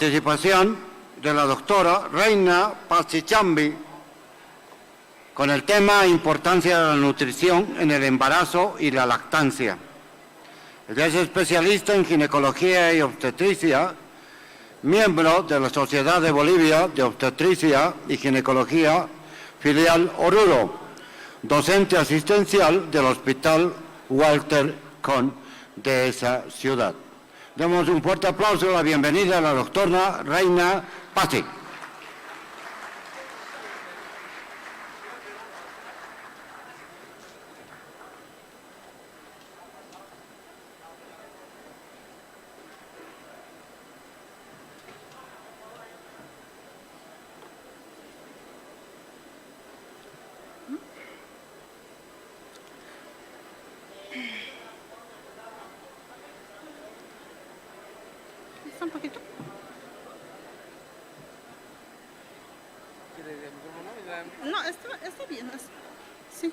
participación de la doctora Reina Pazichambi con el tema Importancia de la nutrición en el embarazo y la lactancia. Ella es especialista en ginecología y obstetricia, miembro de la Sociedad de Bolivia de Obstetricia y Ginecología, filial Oruro, docente asistencial del Hospital Walter Kohn de esa ciudad. Demos un fuerte aplauso a la bienvenida a la doctora Reina Pazzi. Un poquito. No, está bien. Sí.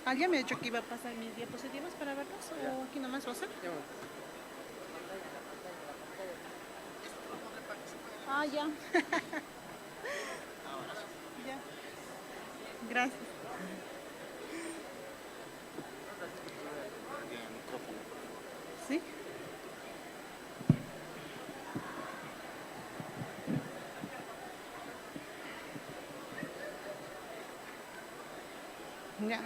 ¿Alguien me ha dicho que iba a pasar mis diapositivas para verlos? ¿O aquí nomás lo sé? Ah, ya. Ya. Gracias. ¿Sí? Ya.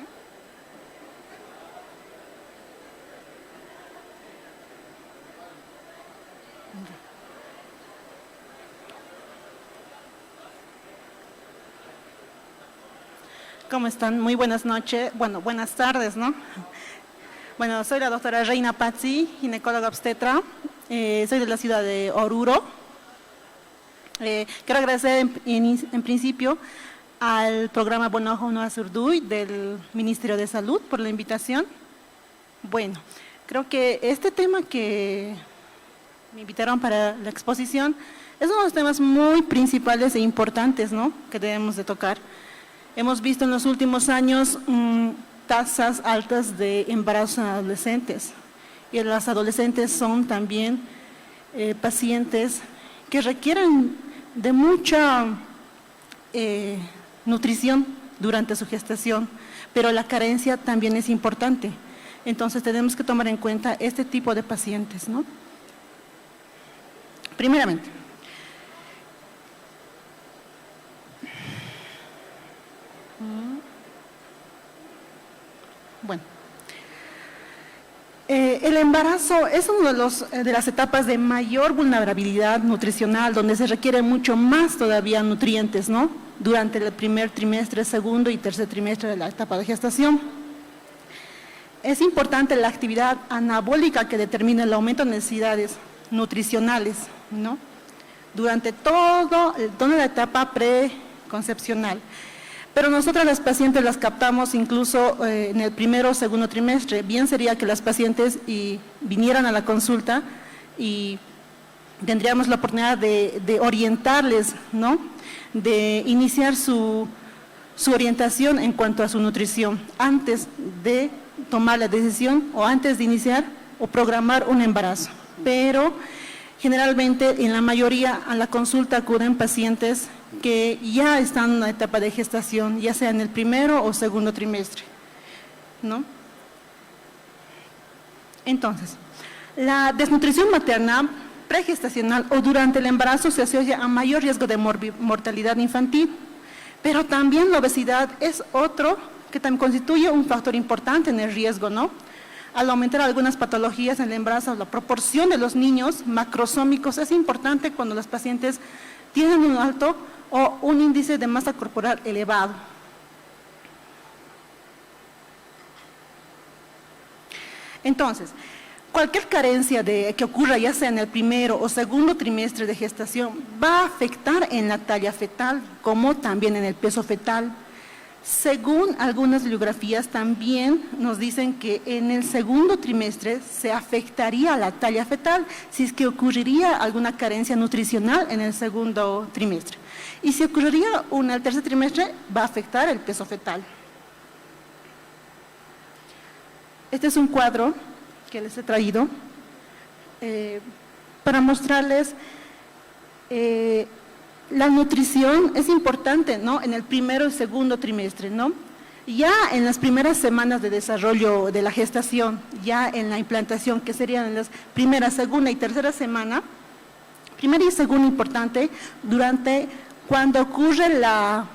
¿Cómo están? Muy buenas noches, bueno, buenas tardes, ¿no? Bueno, soy la doctora Reina Pazzi, ginecóloga obstetra, soy de la ciudad de Oruro. Quiero agradecer en principio al programa Bonojo no Azurduy del Ministerio de Salud por la invitación. Bueno, creo que este tema que me invitaron para la exposición es uno de los temas muy principales e importantes, ¿no?, que debemos de tocar. Hemos visto en los últimos años tasas altas de embarazos en adolescentes, y las adolescentes son también pacientes que requieren de mucha nutrición durante su gestación, pero la carencia también es importante. Entonces tenemos que tomar en cuenta este tipo de pacientes, ¿no? Primeramente, bueno, el embarazo es una de las etapas de mayor vulnerabilidad nutricional, donde se requiere mucho más todavía nutrientes, ¿no?, durante el primer trimestre, segundo y tercer trimestre de la etapa de gestación. Es importante la actividad anabólica que determina el aumento de necesidades nutricionales, ¿no?, durante toda la etapa preconcepcional. Pero nosotras las pacientes las captamos incluso en el primero o segundo trimestre. Bien sería que las pacientes vinieran a la consulta y tendríamos la oportunidad de orientarles, ¿no?, de iniciar su orientación en cuanto a su nutrición, antes de tomar la decisión o antes de iniciar o programar un embarazo. Pero generalmente, en la mayoría, a la consulta acuden pacientes que ya están en una etapa de gestación, ya sea en el primero o segundo trimestre, ¿no? Entonces, la desnutrición materna pregestacional o durante el embarazo se asocia a mayor riesgo de mortalidad infantil, pero también la obesidad es otro que también constituye un factor importante en el riesgo, ¿no? Al aumentar algunas patologías en el embarazo, la proporción de los niños macrosómicos es importante cuando los pacientes tienen un alto o un índice de masa corporal elevado. Entonces, cualquier carencia que ocurra ya sea en el primero o segundo trimestre de gestación va a afectar en la talla fetal, como también en el peso fetal. Según algunas bibliografías también nos dicen que en el segundo trimestre se afectaría la talla fetal si es que ocurriría alguna carencia nutricional en el segundo trimestre. Y si ocurriría una en el tercer trimestre, va a afectar el peso fetal. Este es un cuadro que les he traído para mostrarles la nutrición es importante, ¿no? En el primero y segundo trimestre, ¿no? Ya en las primeras semanas de desarrollo de la gestación, ya en la implantación, que serían en las primera, segunda y tercera semana, primera y segunda importante, cuando ocurre la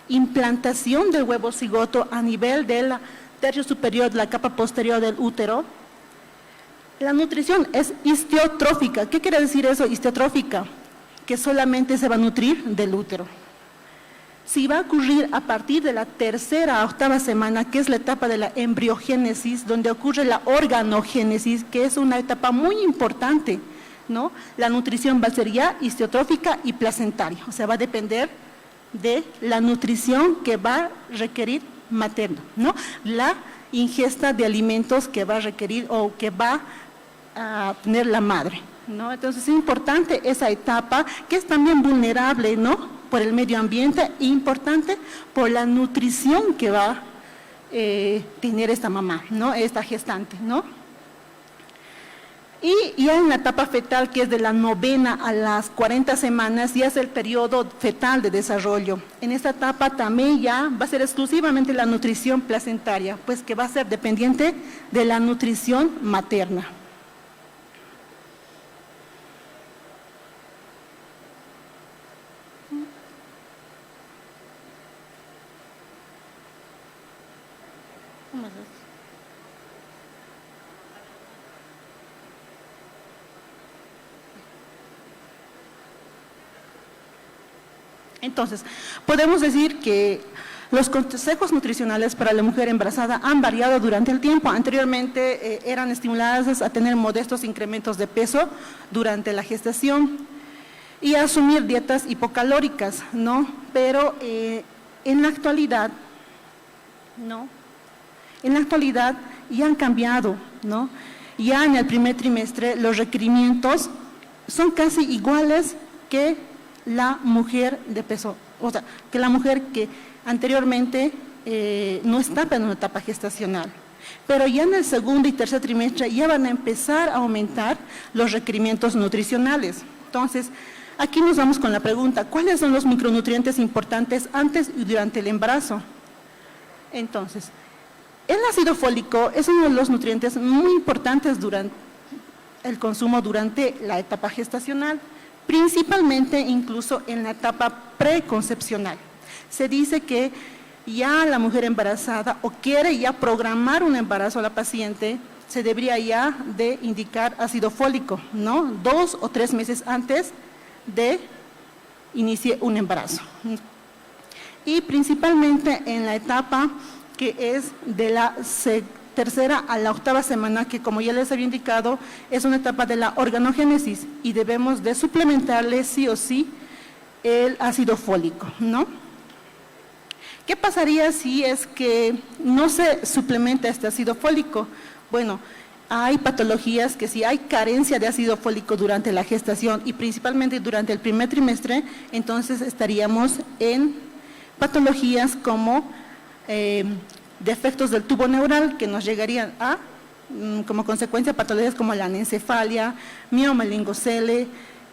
implantación del huevo cigoto a nivel del tercio superior de la capa posterior del útero, la nutrición es histiotrófica. ¿Qué quiere decir eso, histiotrófica? Que solamente se va a nutrir del útero. Si va a ocurrir a partir de la tercera a octava semana, que es la etapa de la embriogénesis, donde ocurre la organogénesis, que es una etapa muy importante, ¿no? La nutrición va a ser ya histiotrófica y placentaria, o sea, va a depender de la nutrición que va a requerir materno, ¿no? La ingesta de alimentos que va a requerir o que va a tener la madre, ¿no? Entonces es importante esa etapa, que es también vulnerable, ¿no? Por el medio ambiente, e importante por la nutrición que va a tener esta mamá, ¿no? Esta gestante, ¿no? Y ya en la etapa fetal, que es de la 9ª a las 40 semanas, ya es el periodo fetal de desarrollo. En esta etapa también ya va a ser exclusivamente la nutrición placentaria, pues que va a ser dependiente de la nutrición materna. Entonces, podemos decir que los consejos nutricionales para la mujer embarazada han variado durante el tiempo. Anteriormente eran estimuladas a tener modestos incrementos de peso durante la gestación y a asumir dietas hipocalóricas, ¿no? Pero en la actualidad, ¿no? En la actualidad ya han cambiado, ¿no? Ya en el primer trimestre los requerimientos son casi iguales que la mujer de peso, o sea, que la mujer que anteriormente no estaba en una etapa gestacional. Pero ya en el segundo y tercer trimestre ya van a empezar a aumentar los requerimientos nutricionales. Entonces, aquí nos vamos con la pregunta, ¿cuáles son los micronutrientes importantes antes y durante el embarazo? Entonces, el ácido fólico es uno de los nutrientes muy importantes durante el consumo durante la etapa gestacional, principalmente incluso en la etapa preconcepcional. Se dice que ya la mujer embarazada o quiere ya programar un embarazo a la paciente, se debería ya de indicar ácido fólico, ¿no? 2 o 3 meses antes de inicie un embarazo. Y principalmente en la etapa que es de la tercera a la octava semana, que como ya les había indicado, es una etapa de la organogénesis y debemos de suplementarle sí o sí el ácido fólico, ¿no? ¿Qué pasaría si es que no se suplementa este ácido fólico? Bueno, hay patologías que si hay carencia de ácido fólico durante la gestación y principalmente durante el primer trimestre, entonces estaríamos en patologías como defectos del tubo neural que nos llegarían a, como consecuencia, patologías como la anencefalia, miomelingocele,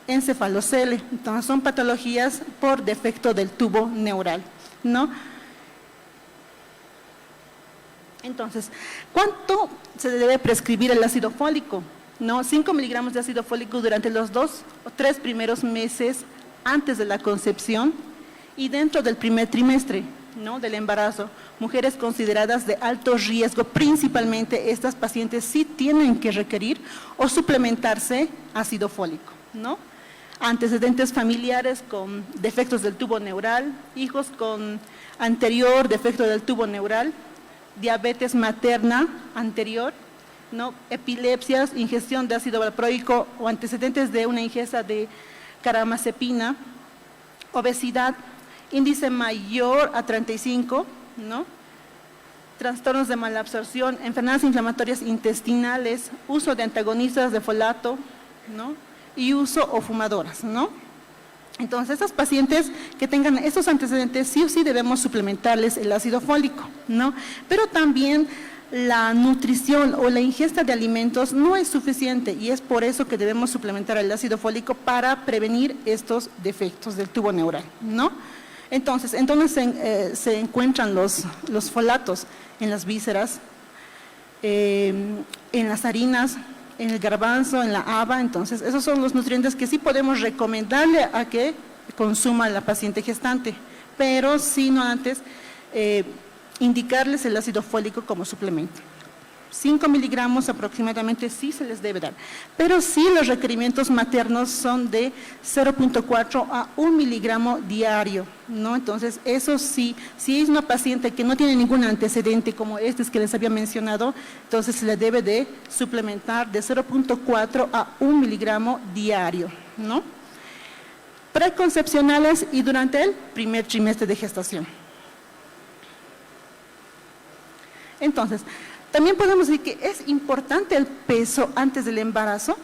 encefalocele. Entonces son patologías por defecto del tubo neural, ¿no? Entonces, ¿cuánto se debe prescribir el ácido fólico? ¿No? 5 miligramos de ácido fólico durante los 2 o 3 primeros meses antes de la concepción y dentro del primer trimestre, ¿no? Del embarazo. Mujeres consideradas de alto riesgo, principalmente estas pacientes sí tienen que requerir o suplementarse ácido fólico, ¿no? Antecedentes familiares con defectos del tubo neural, hijos con anterior defecto del tubo neural, diabetes materna anterior, ¿no? Epilepsias, ingestión de ácido valproico o antecedentes de una ingesta de caramazepina, obesidad, índice mayor a 35, ¿no? Trastornos de malabsorción, enfermedades inflamatorias intestinales, uso de antagonistas de folato, ¿no? Y uso o fumadoras, ¿no? Entonces, estas pacientes que tengan estos antecedentes, sí o sí debemos suplementarles el ácido fólico, ¿no? Pero también la nutrición o la ingesta de alimentos no es suficiente y es por eso que debemos suplementar el ácido fólico para prevenir estos defectos del tubo neural, ¿no? Entonces, ¿en dónde se encuentran los folatos? En las vísceras, en las harinas, en el garbanzo, en la haba. Entonces, esos son los nutrientes que sí podemos recomendarle a que consuma la paciente gestante, pero sí no antes indicarles el ácido fólico como suplemento. 5 miligramos aproximadamente sí se les debe dar, pero sí los requerimientos maternos son de 0.4 a 1 miligramo diario, ¿no? Entonces, eso sí, si es una paciente que no tiene ningún antecedente como estos que les había mencionado, entonces se le debe de suplementar de 0.4 a 1 miligramo diario, ¿no? Preconcepcionales y durante el primer trimestre de gestación. Entonces, también podemos decir que es importante el peso antes del embarazo.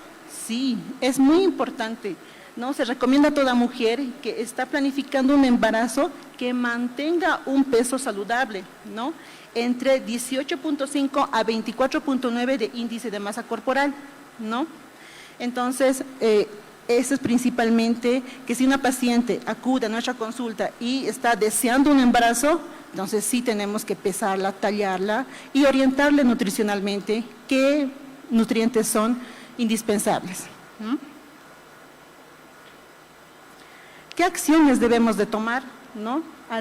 Sí, es muy importante, ¿no? Se recomienda a toda mujer que está planificando un embarazo que mantenga un peso saludable, ¿no? Entre 18.5 a 24.9 de índice de masa corporal, ¿no? Entonces, eso es principalmente que si una paciente acude a nuestra consulta y está deseando un embarazo, entonces sí tenemos que pesarla, tallarla y orientarle nutricionalmente qué nutrientes son indispensables. ¿Qué acciones debemos de tomar, ¿no? Se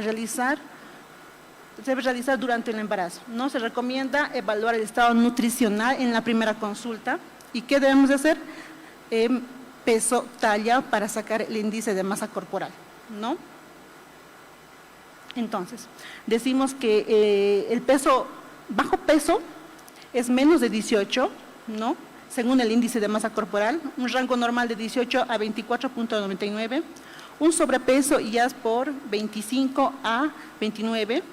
debe realizar durante el embarazo, ¿no? Se recomienda evaluar el estado nutricional en la primera consulta. ¿Y qué debemos de hacer? Peso, talla para sacar el índice de masa corporal, ¿no? Entonces, decimos que el peso, bajo peso, es menos de 18, ¿no? Según el índice de masa corporal, un rango normal de 18 a 24.99, un sobrepeso ya es por 25 a 29,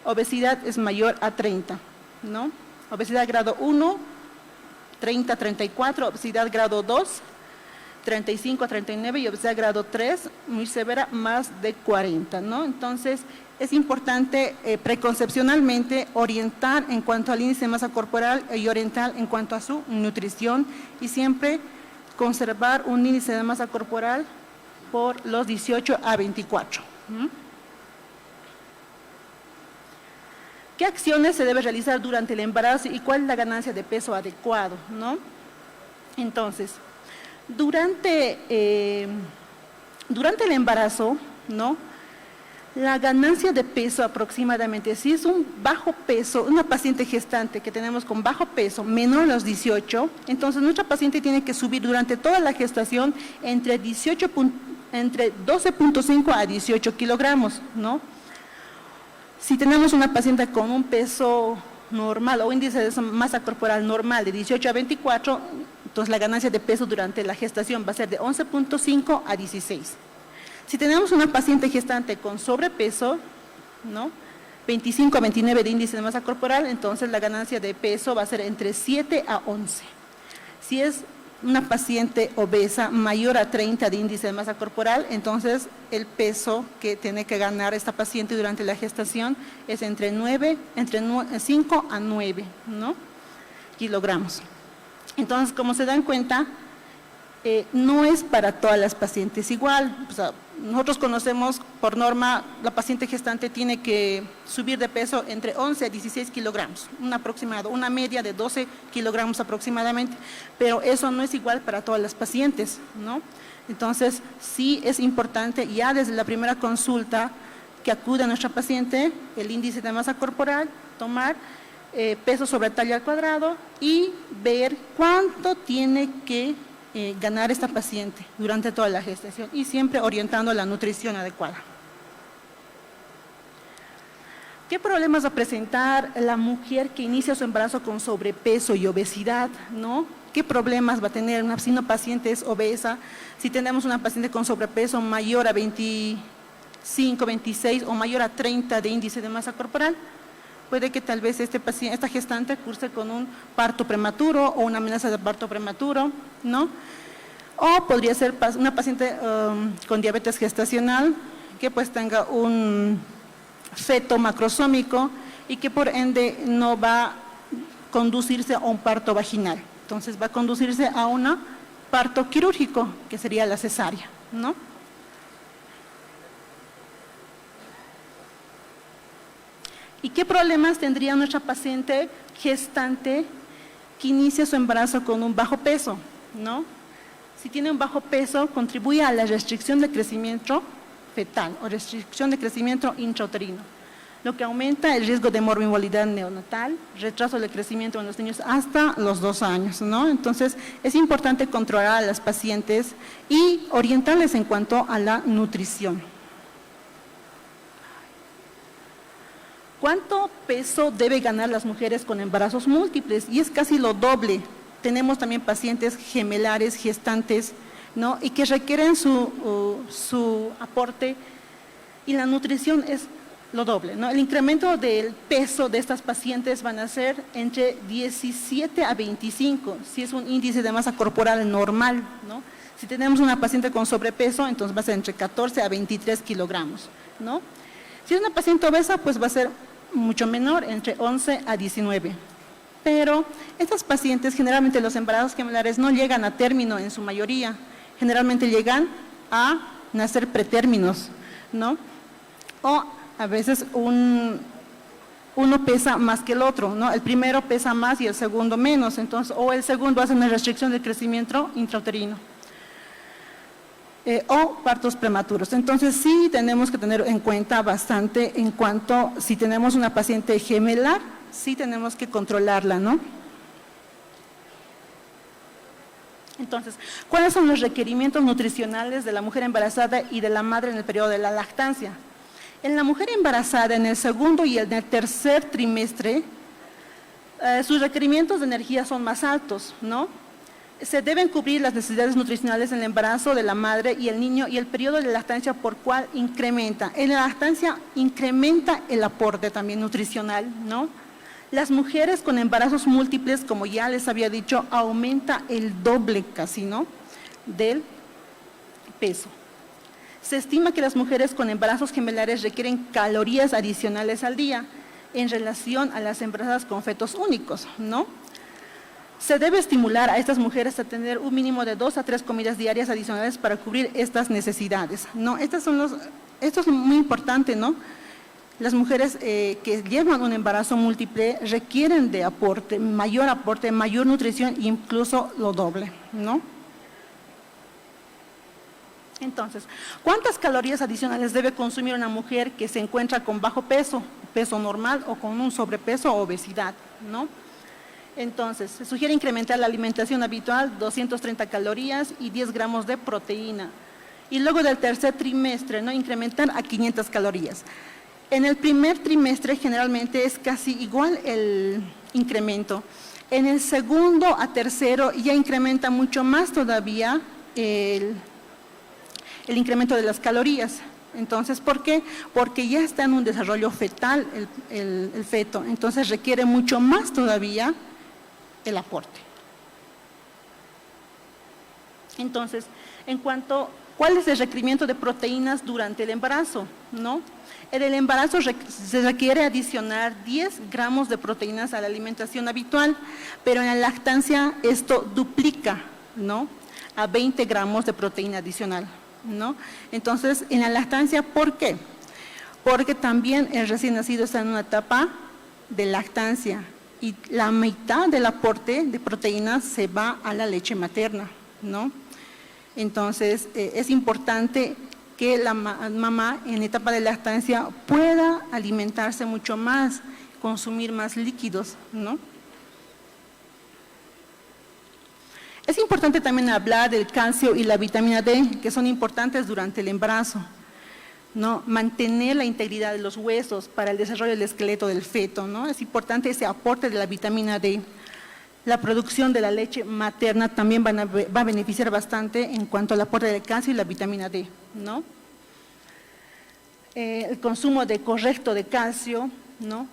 obesidad es mayor a 30, ¿no? Obesidad grado 1, 30 a 34, obesidad grado 2, 35 a 39 y obesidad grado 3, muy severa, más de 40, ¿no? Entonces, es importante preconcepcionalmente orientar en cuanto al índice de masa corporal y orientar en cuanto a su nutrición y siempre conservar un índice de masa corporal por los 18 a 24. ¿Qué acciones se debe realizar durante el embarazo y cuál es la ganancia de peso adecuado, ¿no? Entonces, durante el embarazo, ¿no? La ganancia de peso aproximadamente, si es un bajo peso, una paciente gestante que tenemos con bajo peso, menor a los 18, entonces nuestra paciente tiene que subir durante toda la gestación entre 12.5 a 18 kilogramos, ¿no? Si tenemos una paciente con un peso normal o índice de masa corporal normal de 18 a 24, entonces la ganancia de peso durante la gestación va a ser de 11.5 a 16. Si tenemos una paciente gestante con sobrepeso, ¿no? 25 a 29 de índice de masa corporal, entonces la ganancia de peso va a ser entre 7 a 11. Si es una paciente obesa mayor a 30 de índice de masa corporal, entonces el peso que tiene que ganar esta paciente durante la gestación es entre 5 a 9, ¿no? kilogramos. Entonces, como se dan cuenta, no es para todas las pacientes igual. O sea, nosotros conocemos por norma, la paciente gestante tiene que subir de peso entre 11 a 16 kilogramos, un aproximado, una media de 12 kilogramos aproximadamente, pero eso no es igual para todas las pacientes, ¿no? Entonces, sí es importante ya desde la primera consulta que acude a nuestra paciente, el índice de masa corporal, tomar peso sobre talla al cuadrado y ver cuánto tiene que ganar esta paciente durante toda la gestación y siempre orientando la nutrición adecuada. ¿Qué problemas va a presentar la mujer que inicia su embarazo con sobrepeso y obesidad, ¿no? ¿Qué problemas va a tener si una paciente es obesa? Si tenemos una paciente con sobrepeso mayor a 25, 26 o mayor a 30 de índice de masa corporal, puede que tal vez esta gestante curse con un parto prematuro o una amenaza de parto prematuro, ¿no? O podría ser una paciente con diabetes gestacional que pues tenga un feto macrosómico y que por ende no va a conducirse a un parto vaginal. Entonces va a conducirse a un parto quirúrgico, que sería la cesárea, ¿no? ¿Y qué problemas tendría nuestra paciente gestante que inicia su embarazo con un bajo peso, ¿no? Si tiene un bajo peso, contribuye a la restricción de crecimiento fetal o restricción de crecimiento intrauterino, lo que aumenta el riesgo de morbilidad neonatal, retraso del crecimiento en los niños hasta los 2 años, ¿no? Entonces, es importante controlar a las pacientes y orientarles en cuanto a la nutrición. ¿Cuánto peso debe ganar las mujeres con embarazos múltiples? Y es casi lo doble. Tenemos también pacientes gemelares, gestantes, ¿no? Y que requieren su aporte, y la nutrición es lo doble, ¿no? El incremento del peso de estas pacientes van a ser entre 17 a 25, si es un índice de masa corporal normal, ¿no? Si tenemos una paciente con sobrepeso, entonces va a ser entre 14 a 23 kilogramos, ¿no? Si es una paciente obesa, pues va a ser mucho menor, entre 11 a 19. Pero estas pacientes, generalmente los embarazos gemelares no llegan a término en su mayoría, generalmente llegan a nacer pretérminos, ¿no? O a veces uno pesa más que el otro, ¿no? El primero pesa más y el segundo menos, entonces, o el segundo hace una restricción del crecimiento intrauterino. O partos prematuros. Entonces sí tenemos que tener en cuenta bastante en cuanto, si tenemos una paciente gemelar, sí tenemos que controlarla, ¿no? Entonces, ¿cuáles son los requerimientos nutricionales de la mujer embarazada y de la madre en el periodo de la lactancia? En la mujer embarazada, en el segundo y en el tercer trimestre, sus requerimientos de energía son más altos, ¿no? Se deben cubrir las necesidades nutricionales en el embarazo de la madre y el niño, y el periodo de lactancia por cual incrementa. En la lactancia incrementa el aporte también nutricional, ¿no? Las mujeres con embarazos múltiples, como ya les había dicho, aumenta el doble casi, ¿no? Del peso. Se estima que las mujeres con embarazos gemelares requieren calorías adicionales al día en relación a las embarazadas con fetos únicos, ¿no? Se debe estimular a estas mujeres a tener un mínimo de 2 a 3 comidas diarias adicionales para cubrir estas necesidades, ¿no? Esto es muy importante, ¿no? Las mujeres que llevan un embarazo múltiple requieren de aporte, mayor nutrición, incluso lo doble, ¿no? Entonces, ¿cuántas calorías adicionales debe consumir una mujer que se encuentra con bajo peso, peso normal o con un sobrepeso o obesidad, ¿no? Entonces, se sugiere incrementar la alimentación habitual, 230 calorías y 10 gramos de proteína. Y luego del tercer trimestre, ¿no? Incrementar a 500 calorías. En el primer trimestre generalmente es casi igual el incremento. En el segundo a tercero ya incrementa mucho más todavía el incremento de las calorías. Entonces, ¿por qué? Porque ya está en un desarrollo fetal el feto, entonces requiere mucho más todavía el aporte. Entonces, en cuanto, ¿cuál es el requerimiento de proteínas durante el embarazo? ¿No? En el embarazo se requiere adicionar 10 gramos de proteínas a la alimentación habitual, pero en la lactancia esto duplica, ¿no? A 20 gramos de proteína adicional, ¿no? Entonces, en la lactancia, ¿por qué? Porque también el recién nacido está en una etapa de lactancia y la mitad del aporte de proteínas se va a la leche materna, ¿no? Entonces, es importante que la mamá en etapa de lactancia pueda alimentarse mucho más, consumir más líquidos, ¿no? Es importante también hablar del calcio y la vitamina D, que son importantes durante el embarazo, ¿no? Mantener la integridad de los huesos para el desarrollo del esqueleto del feto, ¿no? Es importante ese aporte de la vitamina D. La producción de la leche materna también va a beneficiar bastante en cuanto al aporte del calcio y la vitamina D, ¿no? El consumo correcto de calcio, ¿no?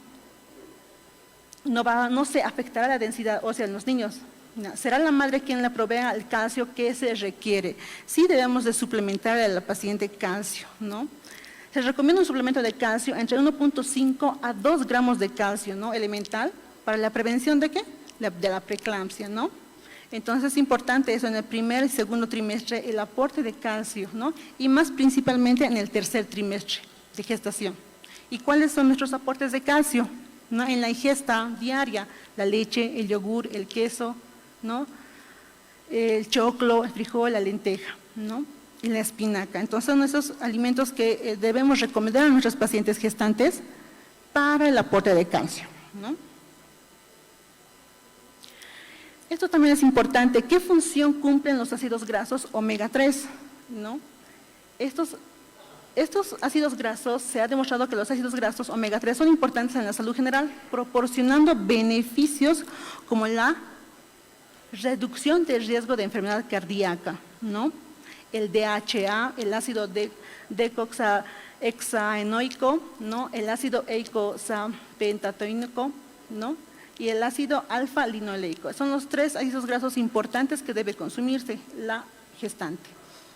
No se afectará la densidad ósea en los niños. No, será la madre quien le provea el calcio que se requiere. Sí debemos de suplementar a la paciente calcio, ¿no? Se recomienda un suplemento de calcio entre 1.5 a 2 gramos de calcio, ¿no? Elemental, para la prevención ¿de qué? De la preeclampsia, ¿no? Entonces es importante eso en el primer y segundo trimestre, el aporte de calcio, ¿no? Y más principalmente en el tercer trimestre de gestación. ¿Y cuáles son nuestros aportes de calcio? ¿No? En la ingesta diaria, la leche, el yogur, el queso, ¿no? El choclo, el frijol, la lenteja, ¿no? Y la espinaca. Entonces son esos alimentos que debemos recomendar a nuestros pacientes gestantes para el aporte de calcio, ¿no? Esto también es importante. ¿Qué función cumplen los ácidos grasos omega 3? ¿No? Estos ácidos grasos, se ha demostrado que los ácidos grasos omega 3 son importantes en la salud general, proporcionando beneficios como la reducción del riesgo de enfermedad cardíaca, ¿no? El DHA, el ácido decoxahexaenoico, ¿no? El ácido eicosapentaenoico, ¿no? Y el ácido alfa-linoleico. Son los 3 ácidos grasos importantes que debe consumirse la gestante,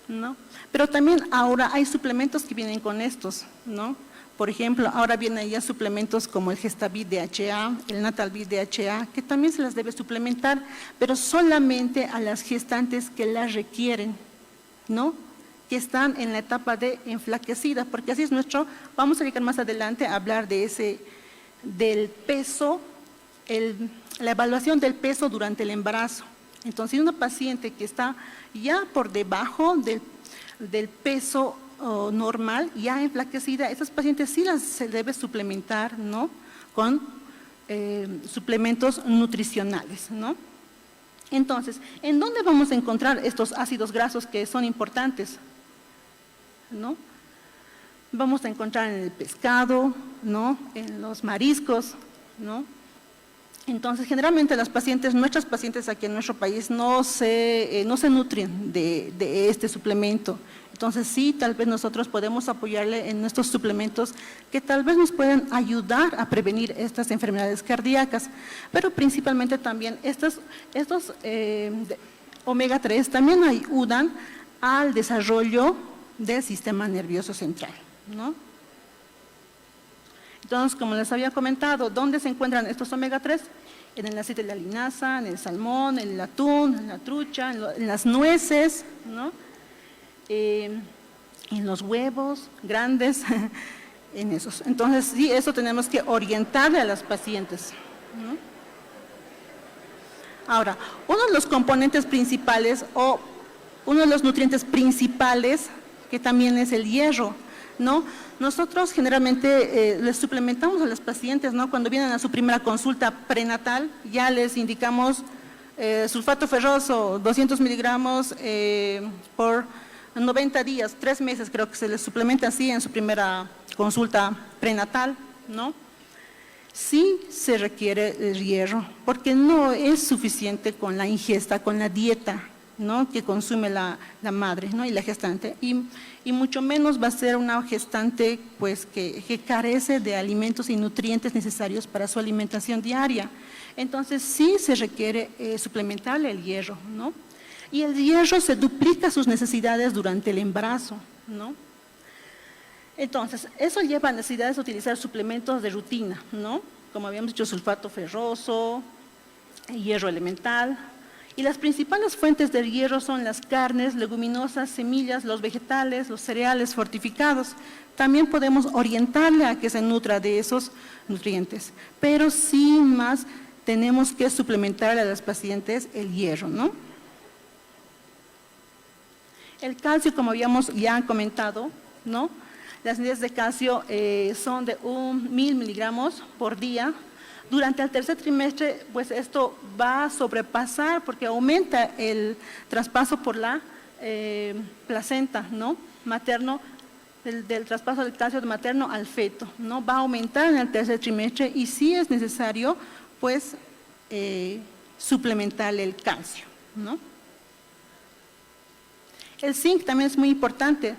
¿no? Pero también ahora hay suplementos que vienen con estos, ¿no? Por ejemplo, ahora vienen ya suplementos como el Gestavid DHA, el Natalvid DHA, que también se las debe suplementar, pero solamente a las gestantes que las requieren, ¿no? Que están en la etapa de enflaquecida, porque así es vamos a llegar más adelante a hablar de del peso, la evaluación del peso durante el embarazo. Entonces, si una paciente que está ya por debajo del peso normal, ya enflaquecida, esas pacientes sí se debe suplementar, ¿no? Con suplementos nutricionales, ¿no? Entonces, ¿en dónde vamos a encontrar estos ácidos grasos que son importantes? ¿No? Vamos a encontrar en el pescado, ¿no? En los mariscos, ¿no? Entonces, generalmente nuestras pacientes aquí en nuestro país no se nutren de este suplemento. Entonces, sí, tal vez nosotros podemos apoyarle en estos suplementos que tal vez nos pueden ayudar a prevenir estas enfermedades cardíacas, pero principalmente también estos omega 3 también ayudan al desarrollo del sistema nervioso central, ¿no? Entonces, como les había comentado, ¿dónde se encuentran estos omega 3? En el aceite de la linaza, en el salmón, en el atún, en la trucha, en las nueces, ¿no? En los huevos grandes, en esos. Entonces, sí, eso tenemos que orientarle a las pacientes, ¿no? Ahora, uno de los componentes principales o uno de los nutrientes principales, que también es el hierro, ¿no? Nosotros generalmente les suplementamos a las pacientes, ¿no? Cuando vienen a su primera consulta prenatal, ya les indicamos sulfato ferroso, 200 miligramos por 90 días, 3 meses creo que se les suplementa así en su primera consulta prenatal, ¿no? Sí se requiere el hierro, porque no es suficiente con la ingesta, con la dieta, ¿no? Que consume la madre, ¿no? Y la gestante, y mucho menos va a ser una gestante pues que carece de alimentos y nutrientes necesarios para su alimentación diaria. Entonces sí se requiere suplementarle el hierro, ¿no? Y el hierro se duplica sus necesidades durante el embarazo, ¿no? Entonces, eso lleva a necesidades de utilizar suplementos de rutina, ¿no? Como habíamos dicho, sulfato ferroso, hierro elemental. Y las principales fuentes del hierro son las carnes, leguminosas, semillas, los vegetales, los cereales fortificados. También podemos orientarle a que se nutra de esos nutrientes, pero sin más tenemos que suplementarle a las pacientes el hierro, ¿no? El calcio, como habíamos ya comentado, ¿no? Las unidades de calcio son de 1000 miligramos por día. Durante el tercer trimestre, pues esto va a sobrepasar porque aumenta el traspaso por la placenta, ¿no? Materno, del traspaso del calcio materno al feto, ¿no? Va a aumentar en el tercer trimestre y sí es necesario, pues, suplementarle el calcio, ¿no? El zinc también es muy importante.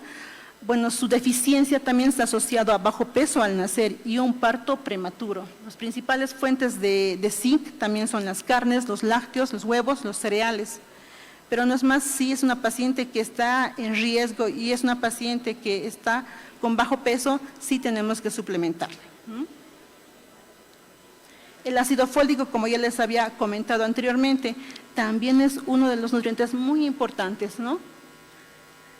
Bueno, su deficiencia también está asociado a bajo peso al nacer y un parto prematuro. Las principales fuentes de zinc también son las carnes, los lácteos, los huevos, los cereales, pero no es más si es una paciente que está en riesgo y es una paciente que está con bajo peso, sí tenemos que suplementarle. El ácido fólico, como ya les había comentado anteriormente, también es uno de los nutrientes muy importantes, ¿no?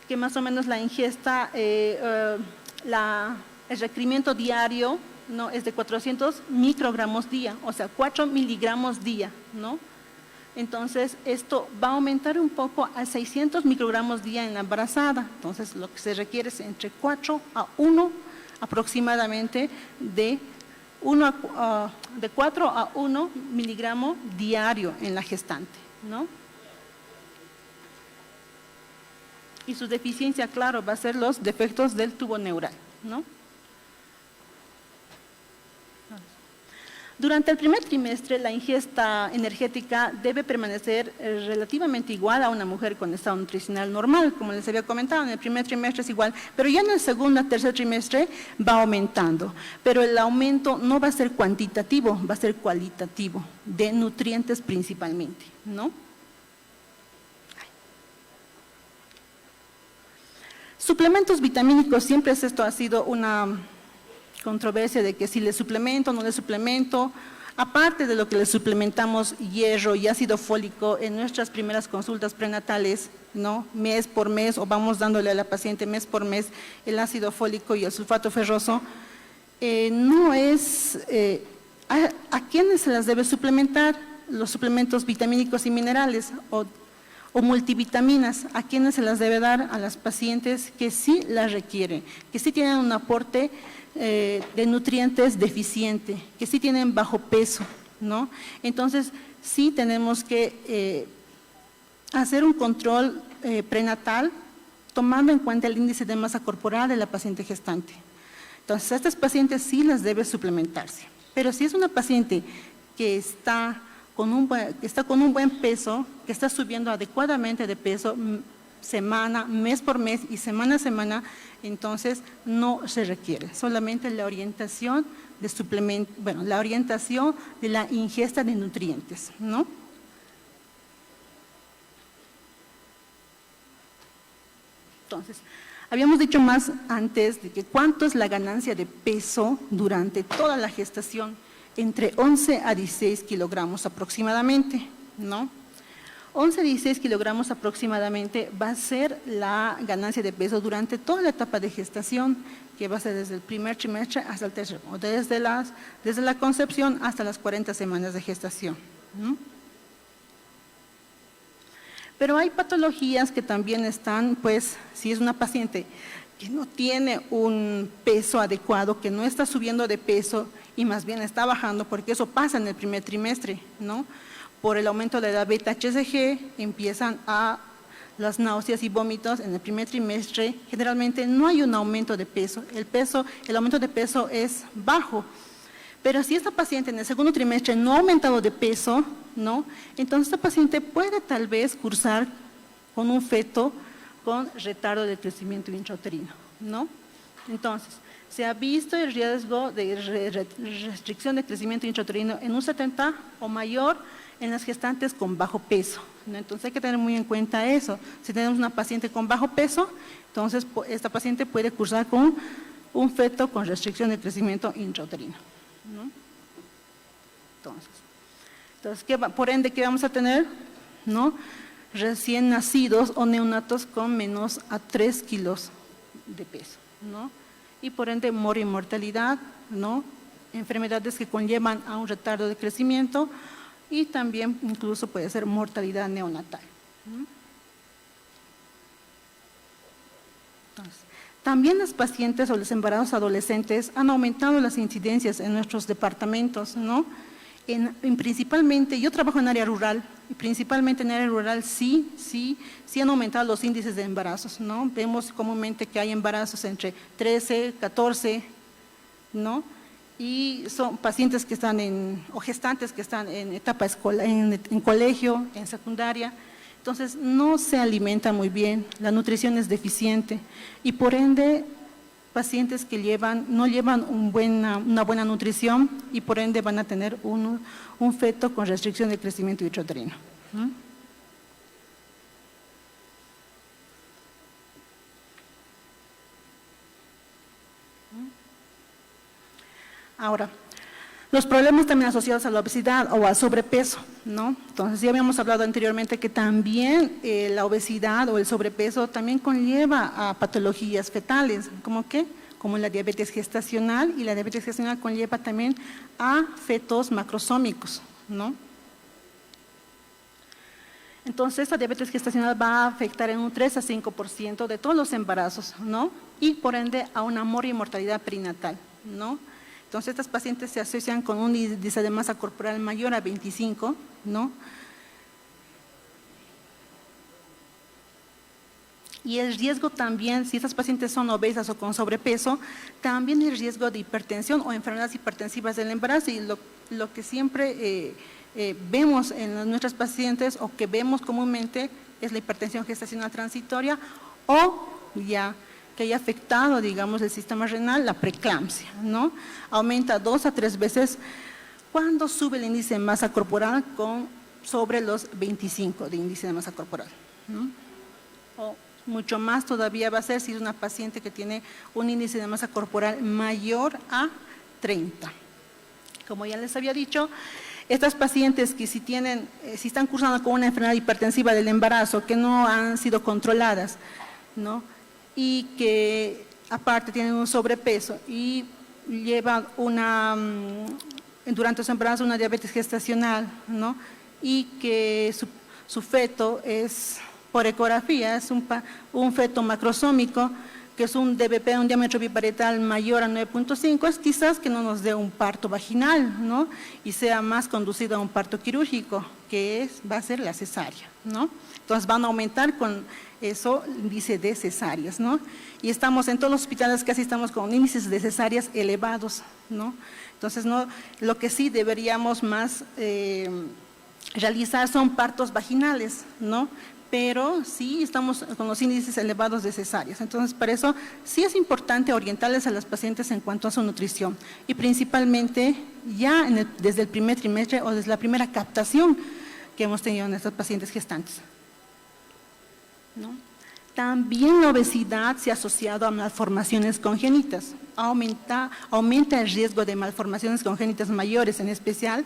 Que más o menos la ingesta, el requerimiento diario, ¿no? Es de 400 microgramos día, o sea, 4 miligramos día, ¿no? Entonces, esto va a aumentar un poco a 600 microgramos día en la embarazada. Entonces, lo que se requiere es entre 4 a 1 aproximadamente de 4 a 1 miligramo diario en la gestante, ¿no? Y su deficiencia, claro, va a ser los defectos del tubo neural, ¿no? Durante el primer trimestre, la ingesta energética debe permanecer relativamente igual a una mujer con estado nutricional normal, como les había comentado, en el primer trimestre es igual, pero ya en el segundo, tercer trimestre va aumentando, pero el aumento no va a ser cuantitativo, va a ser cualitativo, de nutrientes principalmente, ¿no? Suplementos vitamínicos, siempre esto ha sido una controversia de que si le suplemento o no le suplemento, aparte de lo que le suplementamos hierro y ácido fólico en nuestras primeras consultas prenatales, ¿no? Mes por mes, o vamos dándole a la paciente mes por mes el ácido fólico y el sulfato ferroso, no es a quiénes se las debe suplementar los suplementos vitamínicos y minerales o multivitaminas, a quiénes se las debe dar a las pacientes que sí las requieren, que sí tienen un aporte de nutrientes deficiente, que sí tienen bajo peso, ¿no? Entonces, sí tenemos que hacer un control prenatal tomando en cuenta el índice de masa corporal de la paciente gestante. Entonces, a estas pacientes sí las debe suplementarse, pero si es una paciente que está con un buen peso, que está subiendo adecuadamente de peso semana, mes por mes y semana a semana, entonces no se requiere, solamente la orientación de suplemento, bueno, la orientación de la ingesta de nutrientes, ¿no? Entonces, habíamos dicho más antes de que cuánto es la ganancia de peso durante toda la gestación, entre 11 a 16 kilogramos aproximadamente, ¿no? 11 a 16 kilogramos aproximadamente va a ser la ganancia de peso durante toda la etapa de gestación, que va a ser desde el primer trimestre hasta el tercero, o desde la concepción hasta las 40 semanas de gestación, ¿no? Pero hay patologías que también están, pues, si es una paciente que no tiene un peso adecuado, que no está subiendo de peso y más bien está bajando, porque eso pasa en el primer trimestre, ¿no? Por el aumento de la beta-HCG empiezan las náuseas y vómitos en el primer trimestre. Generalmente no hay un aumento de peso, el aumento de peso es bajo. Pero si esta paciente en el segundo trimestre no ha aumentado de peso, ¿no? Entonces esta paciente puede tal vez cursar con un feto con retardo de crecimiento intrauterino, ¿no? Entonces, se ha visto el riesgo de restricción de crecimiento intrauterino en un 70 o mayor en las gestantes con bajo peso, ¿no? Entonces hay que tener muy en cuenta eso. Si tenemos una paciente con bajo peso, entonces esta paciente puede cursar con un feto con restricción de crecimiento intrauterino, ¿no? Entonces por ende, ¿qué vamos a tener? ¿No? Recién nacidos o neonatos con menos a 3 kilos de peso, ¿no? Y por ende mortalidad, ¿no? Enfermedades que conllevan a un retardo de crecimiento y también incluso puede ser mortalidad neonatal. Entonces, también las pacientes o los embarazos adolescentes han aumentado las incidencias en nuestros departamentos, ¿no? Principalmente, yo trabajo en área rural, y principalmente en área rural sí han aumentado los índices de embarazos, ¿no? Vemos comúnmente que hay embarazos entre 13, 14, ¿no? Y son pacientes que están o gestantes que están en etapa escolar, en colegio, en secundaria. Entonces, no se alimentan muy bien, la nutrición es deficiente y por ende, pacientes que no llevan una buena nutrición y por ende van a tener un feto con restricción de crecimiento intrauterino. Ahora, los problemas también asociados a la obesidad o al sobrepeso, ¿no? Entonces, ya habíamos hablado anteriormente que también la obesidad o el sobrepeso también conlleva a patologías fetales, ¿cómo qué? Como la diabetes gestacional, y la diabetes gestacional conlleva también a fetos macrosómicos, ¿no? Entonces, esta diabetes gestacional va a afectar en un 3 a 5% de todos los embarazos, ¿no? Y por ende a una mortalidad perinatal, ¿no? Entonces, estas pacientes se asocian con un índice de masa corporal mayor a 25, ¿no? Y el riesgo también, si estas pacientes son obesas o con sobrepeso, también el riesgo de hipertensión o enfermedades hipertensivas del embarazo. Y lo que siempre vemos en nuestras pacientes o que vemos comúnmente es la hipertensión gestacional transitoria o ya que haya afectado, digamos, el sistema renal, la preeclampsia, ¿no? Aumenta 2 a 3 veces cuando sube el índice de masa corporal sobre los 25 de índice de masa corporal, ¿no? O mucho más todavía va a ser si es una paciente que tiene un índice de masa corporal mayor a 30. Como ya les había dicho, estas pacientes que si están cursando con una enfermedad hipertensiva del embarazo que no han sido controladas, ¿no? Y que aparte tienen un sobrepeso y llevan durante su embarazo una diabetes gestacional, ¿no? Y que su feto es, por ecografía, es un feto macrosómico, que es un DBP, un diámetro biparietal mayor a 9.5, es quizás que no nos dé un parto vaginal, ¿no? Y sea más conducido a un parto quirúrgico, que va a ser la cesárea, ¿no? Entonces van a aumentar con eso el índice de cesáreas, ¿no? Y estamos en todos los hospitales casi estamos con índices de cesáreas elevados, ¿no? Entonces, lo que sí deberíamos más realizar son partos vaginales, ¿no? Pero sí estamos con los índices elevados de cesáreas. Entonces, para eso sí es importante orientarles a las pacientes en cuanto a su nutrición y principalmente ya desde el primer trimestre o desde la primera captación que hemos tenido en estas pacientes gestantes, ¿no? También la obesidad se ha asociado a malformaciones congénitas, aumenta el riesgo de malformaciones congénitas mayores, en especial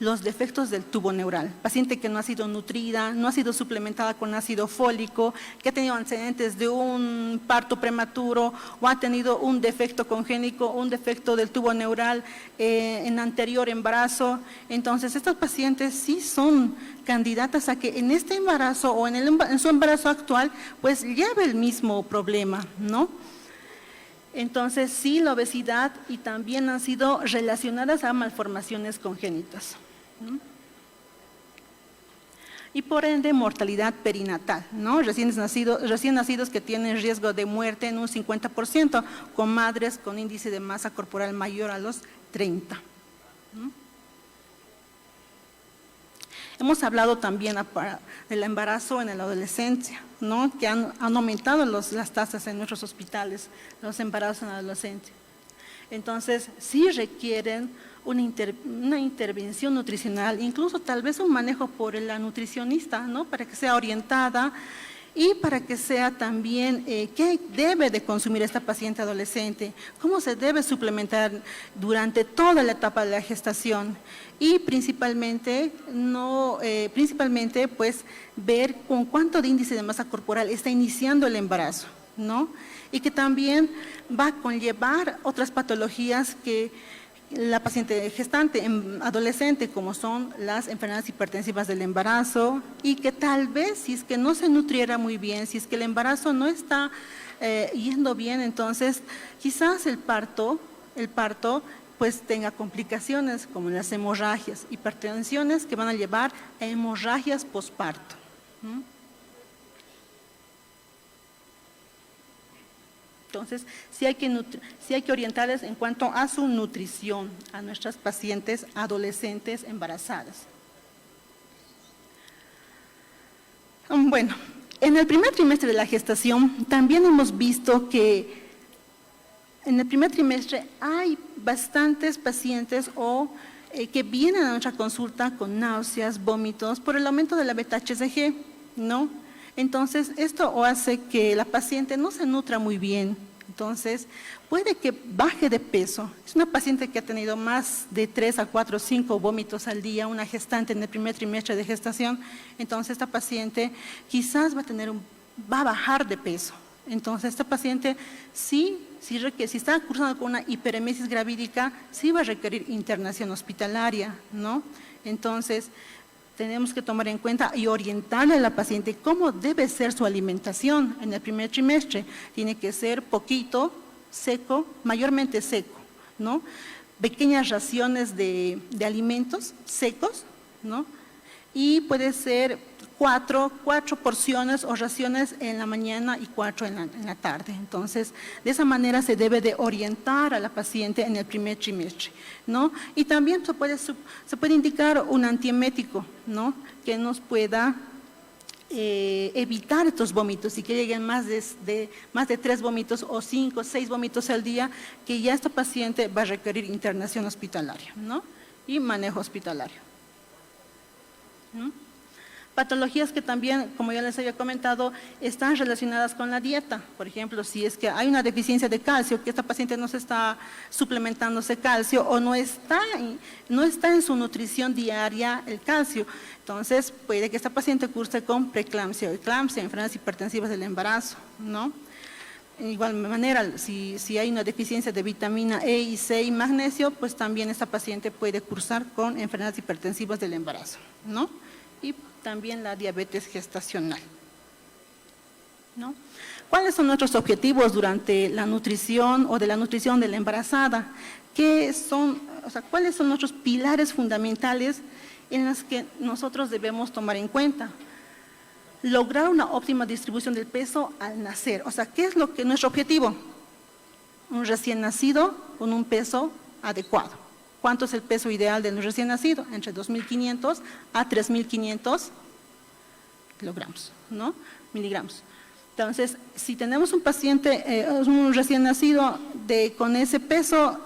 los defectos del tubo neural. Paciente que no ha sido nutrida, no ha sido suplementada con ácido fólico, que ha tenido antecedentes de un parto prematuro o ha tenido un defecto congénico, un defecto del tubo neural en anterior embarazo. Entonces, estas pacientes sí son candidatas a que en este embarazo o en su embarazo actual, pues lleve el mismo problema, ¿no? Entonces, sí, la obesidad y también han sido relacionadas a malformaciones congénitas, ¿no? Y por ende, mortalidad perinatal, ¿no? Recién nacidos que tienen riesgo de muerte en un 50%, con madres con índice de masa corporal mayor a los 30, ¿no? Hemos hablado también del embarazo en la adolescencia, ¿no? Que han aumentado las tasas en nuestros hospitales, los embarazos en la adolescencia. Entonces, sí requieren una intervención nutricional, incluso tal vez un manejo por la nutricionista, ¿no? Para que sea orientada y para que sea también qué debe de consumir esta paciente adolescente, cómo se debe suplementar durante toda la etapa de la gestación y principalmente pues ver con cuánto de índice de masa corporal está iniciando el embarazo, ¿no? Y que también va a conllevar otras patologías que la paciente gestante, adolescente, como son las enfermedades hipertensivas del embarazo, y que tal vez, si es que no se nutriera muy bien, si es que el embarazo no está yendo bien, entonces quizás el parto pues tenga complicaciones como las hemorragias, hipertensiones que van a llevar a hemorragias posparto, ¿no? Entonces, sí hay que orientarles en cuanto a su nutrición a nuestras pacientes adolescentes embarazadas. Bueno, en el primer trimestre de la gestación también hemos visto que en el primer trimestre hay bastantes pacientes que vienen a nuestra consulta con náuseas, vómitos, por el aumento de la beta-HCG, ¿no? Entonces, esto hace que la paciente no se nutra muy bien Entonces, puede que baje de peso. Es una paciente que ha tenido más de 3 a 4 o 5 vómitos al día, una gestante en el primer trimestre de gestación. Entonces, esta paciente quizás va a bajar de peso. Entonces, esta paciente si está cursando con una hiperemesis gravídica, sí va a requerir internación hospitalaria, ¿no? Entonces, tenemos que tomar en cuenta y orientarle a la paciente cómo debe ser su alimentación en el primer trimestre. Tiene que ser poquito, seco, mayormente seco, ¿no? Pequeñas raciones de alimentos secos, ¿no? Y puede ser cuatro porciones o raciones en la mañana y 4 en la tarde. Entonces, de esa manera se debe de orientar a la paciente en el primer trimestre, ¿no? Y también se puede indicar un antiemético, ¿no? Que nos pueda evitar estos vómitos y que lleguen más de 3 vómitos o 5 o 6 vómitos al día, que ya esta paciente va a requerir internación hospitalaria, ¿no? Y manejo hospitalario, ¿no? Patologías que también, como ya les había comentado, están relacionadas con la dieta. Por ejemplo, si es que hay una deficiencia de calcio, que esta paciente no se está suplementándose calcio o no está en su nutrición diaria el calcio, entonces puede que esta paciente curse con preeclampsia o eclampsia, enfermedades hipertensivas del embarazo, ¿no? De igual manera, si hay una deficiencia de vitamina E y C y magnesio, pues también esta paciente puede cursar con enfermedades hipertensivas del embarazo, ¿no? Y también la diabetes gestacional, ¿no? ¿Cuáles son nuestros objetivos durante la nutrición o de la nutrición de la embarazada? ¿Cuáles son nuestros pilares fundamentales en los que nosotros debemos tomar en cuenta? Lograr una óptima distribución del peso al nacer. O sea, ¿qué es nuestro objetivo? Un recién nacido con un peso adecuado. ¿Cuánto es el peso ideal de un recién nacido? Entre 2.500 a 3.500 kilogramos, ¿no? Miligramos. Entonces, si tenemos un paciente, un recién nacido con ese peso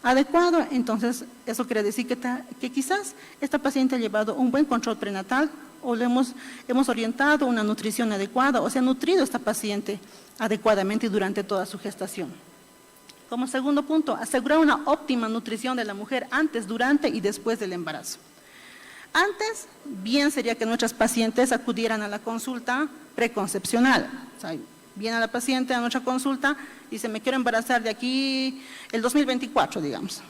adecuado, entonces eso quiere decir que quizás esta paciente ha llevado un buen control prenatal o le hemos orientado una nutrición adecuada o se ha nutrido esta paciente adecuadamente durante toda su gestación. Como segundo punto, asegurar una óptima nutrición de la mujer antes, durante y después del embarazo. Antes, bien sería que nuestras pacientes acudieran a la consulta preconcepcional. O sea, viene a la paciente a nuestra consulta y dice, me quiero embarazar de aquí el 2024, digamos.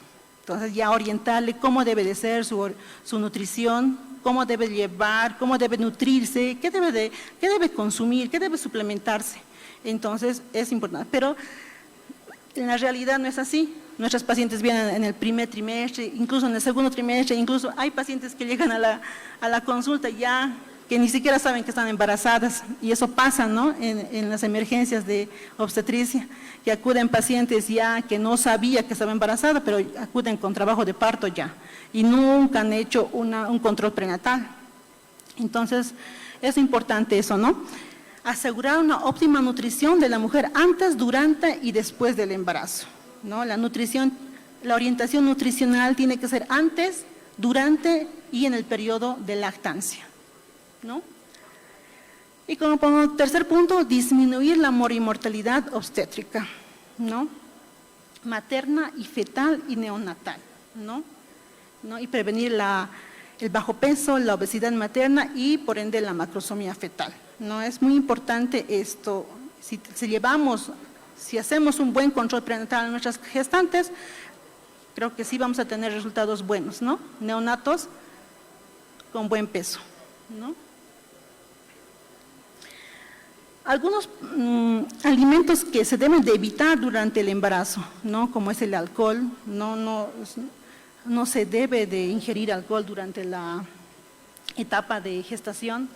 Entonces ya orientarle cómo debe de ser su nutrición, cómo debe llevar, cómo debe nutrirse, qué debe consumir, qué debe suplementarse. Entonces es importante, pero en la realidad no es así. Nuestras pacientes vienen en el primer trimestre, incluso en el segundo trimestre, incluso hay pacientes que llegan a la consulta ya que ni siquiera saben que están embarazadas, y eso pasa, ¿no? En las emergencias de obstetricia, que acuden pacientes ya que no sabía que estaba embarazada, pero acuden con trabajo de parto ya, y nunca han hecho un control prenatal. Entonces, es importante eso, ¿no? Asegurar una óptima nutrición de la mujer antes, durante y después del embarazo, ¿no? La orientación nutricional tiene que ser antes, durante y en el periodo de lactancia, ¿no? Y como tercer punto, disminuir la morimortalidad obstétrica, ¿no? Materna y fetal y neonatal, ¿no? Y prevenir el bajo peso, la obesidad materna y por ende la macrosomía fetal, ¿no? Es muy importante esto. Si hacemos un buen control prenatal en nuestras gestantes, creo que sí vamos a tener resultados buenos, ¿no? Neonatos con buen peso, ¿no? Algunos alimentos que se deben de evitar durante el embarazo, ¿no? Como es el alcohol, no se debe de ingerir alcohol durante la etapa de gestación.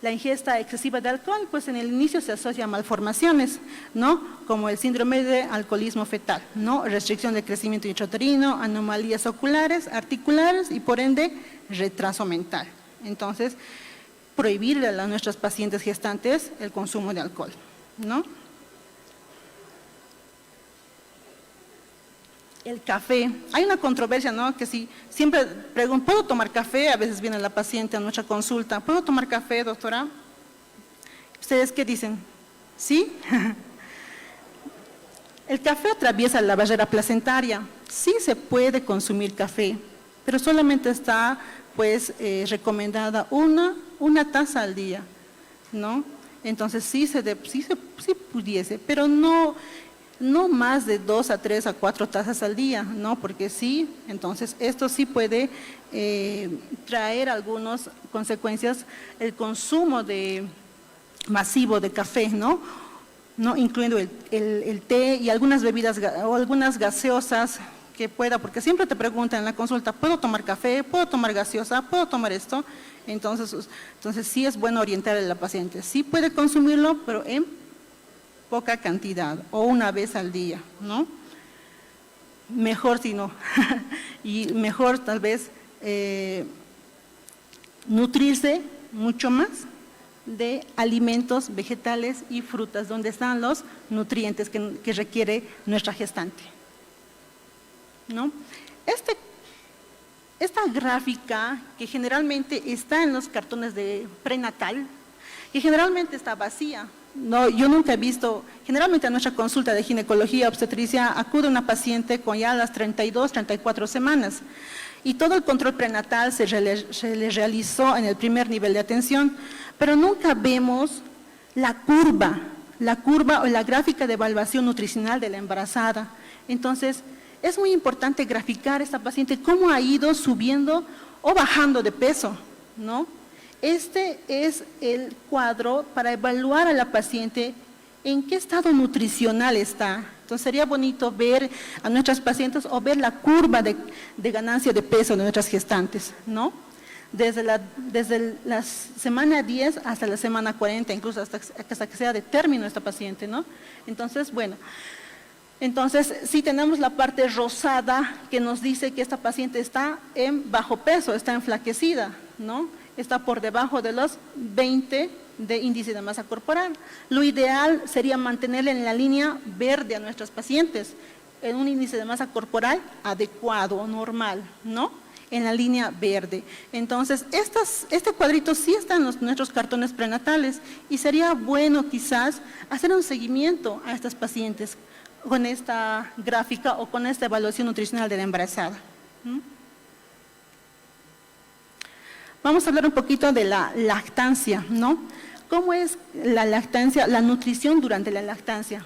La ingesta excesiva de alcohol, pues en el inicio se asocia a malformaciones, ¿no? Como el síndrome de alcoholismo fetal, ¿no? Restricción de crecimiento intrauterino, anomalías oculares, articulares y por ende retraso mental. Entonces, prohibirle a nuestras pacientes gestantes el consumo de alcohol, ¿no? El café. Hay una controversia, ¿no? Que si siempre pregunto, ¿puedo tomar café? A veces viene la paciente a nuestra consulta, ¿puedo tomar café, doctora? ¿Ustedes qué dicen? ¿Sí? El café atraviesa la barrera placentaria. Sí se puede consumir café, pero solamente está pues recomendada una taza al día, ¿no? Entonces sí pudiese, pero no más de 2 a 3 a 4 tazas al día, ¿no? Porque sí, entonces esto sí puede traer algunas consecuencias, el consumo masivo de café, ¿no? Incluyendo el té y algunas bebidas o algunas gaseosas que pueda, porque siempre te preguntan en la consulta, ¿puedo tomar café? ¿Puedo tomar gaseosa? ¿Puedo tomar esto? Entonces sí es bueno orientar a la paciente. Sí puede consumirlo, pero en poca cantidad o una vez al día, ¿no? Mejor si no. Y mejor tal vez nutrirse mucho más de alimentos vegetales y frutas, donde están los nutrientes que requiere nuestra gestante, ¿no? Esta gráfica que generalmente está en los cartones de prenatal, que generalmente está vacía, no, yo nunca he visto, generalmente a nuestra consulta de ginecología obstetricia acude una paciente con ya las 32, 34 semanas y todo el control prenatal se le realizó en el primer nivel de atención, pero nunca vemos la curva o la gráfica de evaluación nutricional de la embarazada. Entonces, es muy importante graficar a esta paciente cómo ha ido subiendo o bajando de peso, ¿no? Este es el cuadro para evaluar a la paciente en qué estado nutricional está. Entonces sería bonito ver a nuestras pacientes o ver la curva de ganancia de peso de nuestras gestantes, ¿no? Desde la semana 10 hasta la semana 40, incluso hasta que sea de término esta paciente, ¿no? Entonces, bueno, sí tenemos la parte rosada que nos dice que esta paciente está en bajo peso, está enflaquecida, ¿no? Está por debajo de los 20 de índice de masa corporal. Lo ideal sería mantenerle en la línea verde a nuestras pacientes, en un índice de masa corporal adecuado o normal, ¿no? En la línea verde. Entonces, este cuadrito sí está en nuestros cartones prenatales y sería bueno quizás hacer un seguimiento a estas pacientes con esta gráfica o con esta evaluación nutricional de la embarazada. Vamos a hablar un poquito de la lactancia, ¿no? ¿Cómo es la lactancia, la nutrición durante la lactancia?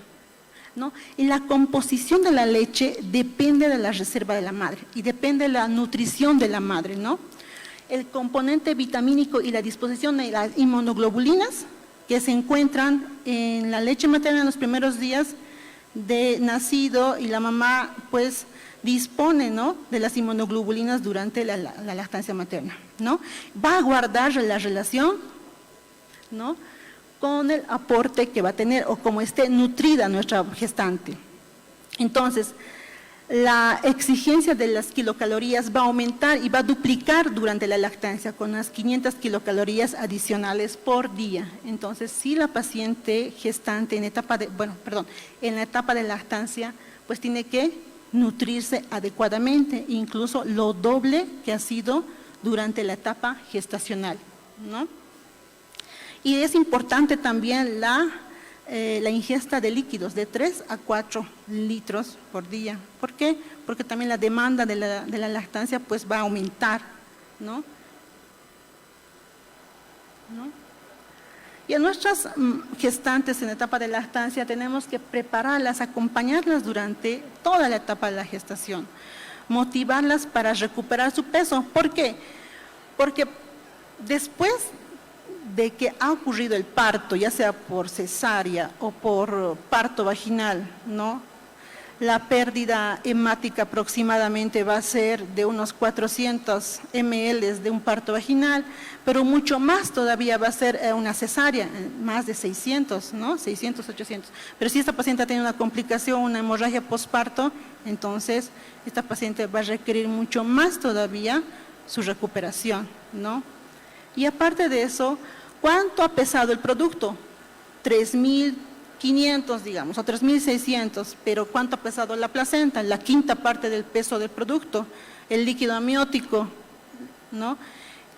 ¿No? Y la composición de la leche depende de la reserva de la madre y depende de la nutrición de la madre, ¿no? El componente vitamínico y la disposición de las inmunoglobulinas que se encuentran en la leche materna en los primeros días de nacido y la mamá pues dispone, ¿no?, de las inmunoglobulinas durante la lactancia materna, ¿no? Va a guardar la relación, ¿no?, con el aporte que va a tener o como esté nutrida nuestra gestante. Entonces, la exigencia de las kilocalorías va a aumentar y va a duplicar durante la lactancia con unas 500 kilocalorías adicionales por día. Entonces, si la paciente gestante en la etapa de lactancia, pues tiene que nutrirse adecuadamente, incluso lo doble que ha sido durante la etapa gestacional, ¿no? Y es importante también la ingesta de líquidos de 3 a 4 litros por día. ¿Por qué? Porque también la demanda de la lactancia pues va a aumentar, ¿no? Y a nuestras gestantes en la etapa de lactancia tenemos que prepararlas, acompañarlas durante toda la etapa de la gestación, motivarlas para recuperar su peso. ¿Por qué? Porque después de que ha ocurrido el parto, ya sea por cesárea o por parto vaginal, ¿no?, la pérdida hemática aproximadamente va a ser de unos 400 ml de un parto vaginal, pero mucho más todavía va a ser una cesárea, más de 600, ¿no?, 600, 800. Pero si esta paciente ha tenido una complicación, una hemorragia postparto, entonces esta paciente va a requerir mucho más todavía su recuperación, ¿no? Y aparte de eso, ¿cuánto ha pesado el producto? 3.500, digamos, o 3.600, pero ¿cuánto ha pesado la placenta? La quinta parte del peso del producto, el líquido amniótico, ¿no?,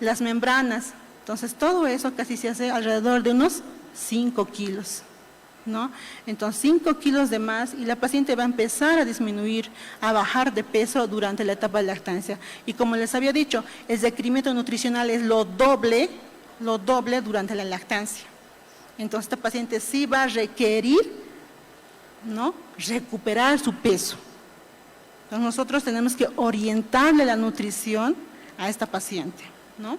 las membranas. Entonces, todo eso casi se hace alrededor de unos 5 kilos, ¿no? Entonces 5 kilos de más y la paciente va a empezar a disminuir, a bajar de peso durante la etapa de lactancia. Y como les había dicho, el decremento nutricional es lo doble durante la lactancia. Entonces esta paciente sí va a requerir, ¿no?, recuperar su peso. Entonces nosotros tenemos que orientarle la nutrición a esta paciente, ¿no?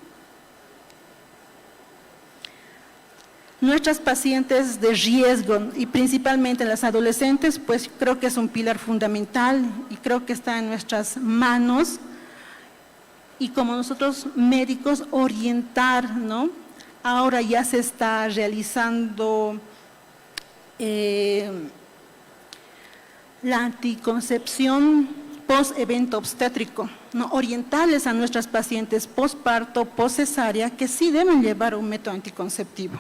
Nuestras pacientes de riesgo y principalmente las adolescentes, pues creo que es un pilar fundamental y creo que está en nuestras manos y como nosotros médicos orientar, ¿no? Ahora ya se está realizando la anticoncepción post-evento obstétrico, ¿no? Orientarles a nuestras pacientes post-parto, post-cesárea, que sí deben llevar un método anticonceptivo,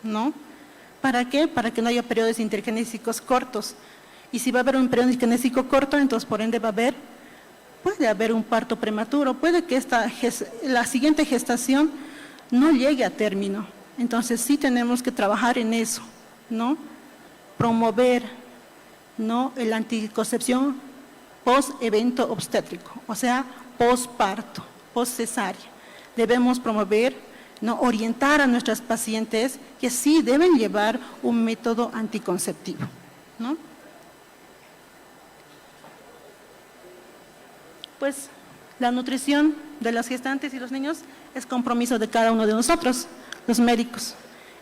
¿no? ¿Para qué? Para que no haya periodos intergenésicos cortos. Y si va a haber un periodo intergenésico corto, entonces por ende puede haber un parto prematuro, puede que la siguiente gestación no llegue a término. Entonces sí tenemos que trabajar en eso, ¿no? Promover, ¿no?, la anticoncepción post-evento obstétrico, o sea, post-parto, post-cesárea. Debemos promover, ¿no?, orientar a nuestras pacientes que sí deben llevar un método anticonceptivo, ¿no? Pues la nutrición de las gestantes y los niños es compromiso de cada uno de nosotros, los médicos.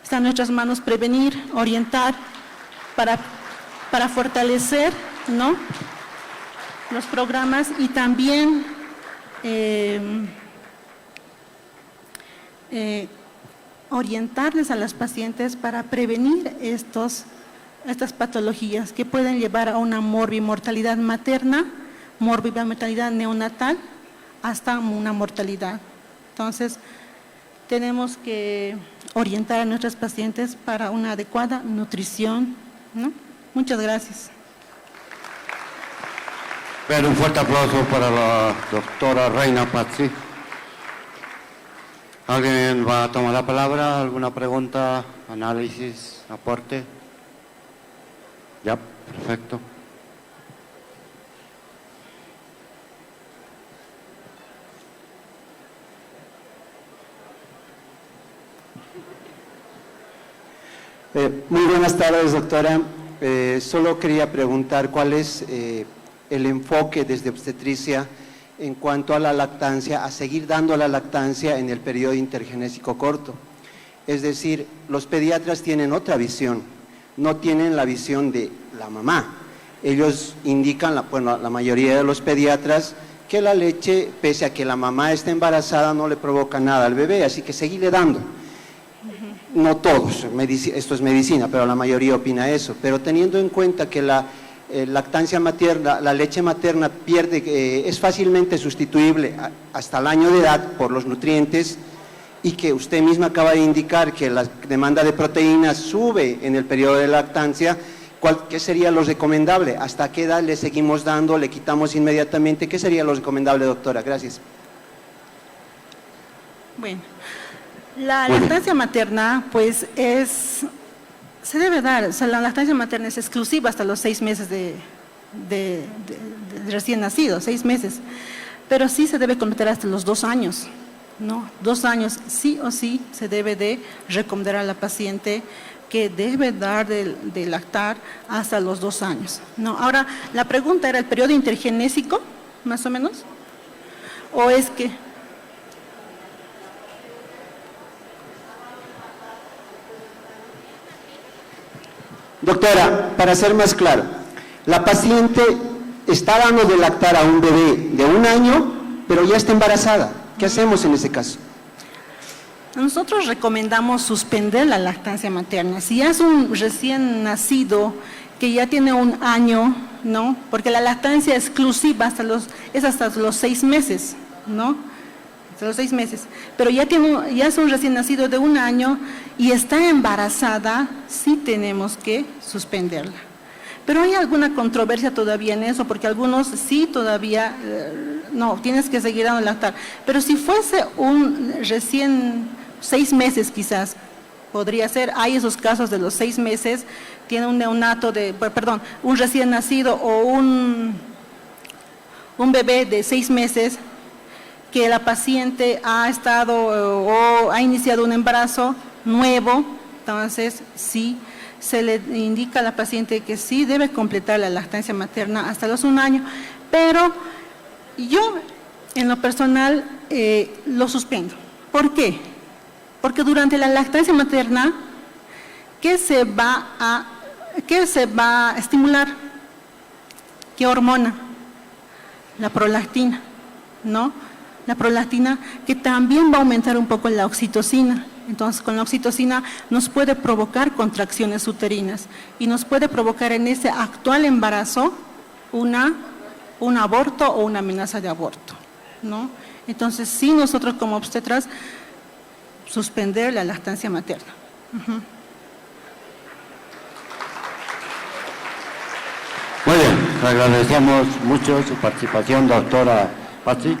Está en nuestras manos prevenir, orientar, para fortalecer, ¿no?, los programas y también orientarles a las pacientes para prevenir estas patologías que pueden llevar a una morbimortalidad materna, morbimortalidad neonatal, hasta una mortalidad. Entonces, tenemos que orientar a nuestras pacientes para una adecuada nutrición, ¿no? Muchas gracias. Bien, un fuerte aplauso para la doctora Reina Pazzi. ¿Alguien va a tomar la palabra? ¿Alguna pregunta, análisis, aporte? Ya, perfecto. Muy buenas tardes, doctora. Solo quería preguntar cuál es el enfoque desde obstetricia en cuanto a la lactancia, a seguir dando la lactancia en el periodo intergenésico corto. Es decir, los pediatras tienen otra visión, no tienen la visión de la mamá. Ellos indican, la mayoría de los pediatras, que la leche, pese a que la mamá esté embarazada, no le provoca nada al bebé, así que seguirle dando. No todos, esto es medicina, pero la mayoría opina eso. Pero teniendo en cuenta que la lactancia materna, la leche materna es fácilmente sustituible hasta el año de edad por los nutrientes y que usted misma acaba de indicar que la demanda de proteínas sube en el periodo de lactancia, ¿qué sería lo recomendable? ¿Hasta qué edad le seguimos dando? ¿Le quitamos inmediatamente? ¿Qué sería lo recomendable, doctora? Gracias. Bueno, la lactancia materna, pues se debe dar, o sea, la lactancia materna es exclusiva hasta los 6 meses de recién nacido, 6 meses, pero sí se debe cometer hasta los 2 años, ¿no? 2 años sí o sí se debe de recomendar a la paciente que debe dar de lactar hasta los 2 años, ¿no? Ahora, la pregunta era el periodo intergenésico, más o menos, o es que... Doctora, para ser más claro, la paciente está dando de lactar a un bebé de 1 año, pero ya está embarazada. ¿Qué hacemos en ese caso? Nosotros recomendamos suspender la lactancia materna. Si ya es un recién nacido que ya tiene 1 año, ¿no? Porque la lactancia exclusiva es hasta los 6 meses, ¿no? Hasta los 6 meses. Pero ya es un recién nacido de 1 año y está embarazada, sí tenemos que suspenderla. Pero hay alguna controversia todavía en eso, porque algunos sí todavía, no, tienes que seguir dando lactar. Pero si fuese un recién 6 meses quizás, podría ser, hay esos casos de los 6 meses tiene un neonato un recién nacido o un bebé de 6 meses, que la paciente ha estado o ha iniciado un embarazo nuevo, entonces sí se le indica a la paciente que sí debe completar la lactancia materna hasta los 1 año, pero yo en lo personal lo suspendo. ¿Por qué? Porque durante la lactancia materna, ¿qué se va a estimular? ¿Qué hormona? La prolactina, ¿no? La prolactina que también va a aumentar un poco la oxitocina. Entonces, con la oxitocina nos puede provocar contracciones uterinas y nos puede provocar en ese actual embarazo un aborto o una amenaza de aborto, ¿no? Entonces, sí, nosotros como obstetras, suspender la lactancia materna. Muy bien, le agradecemos mucho su participación, doctora Patri.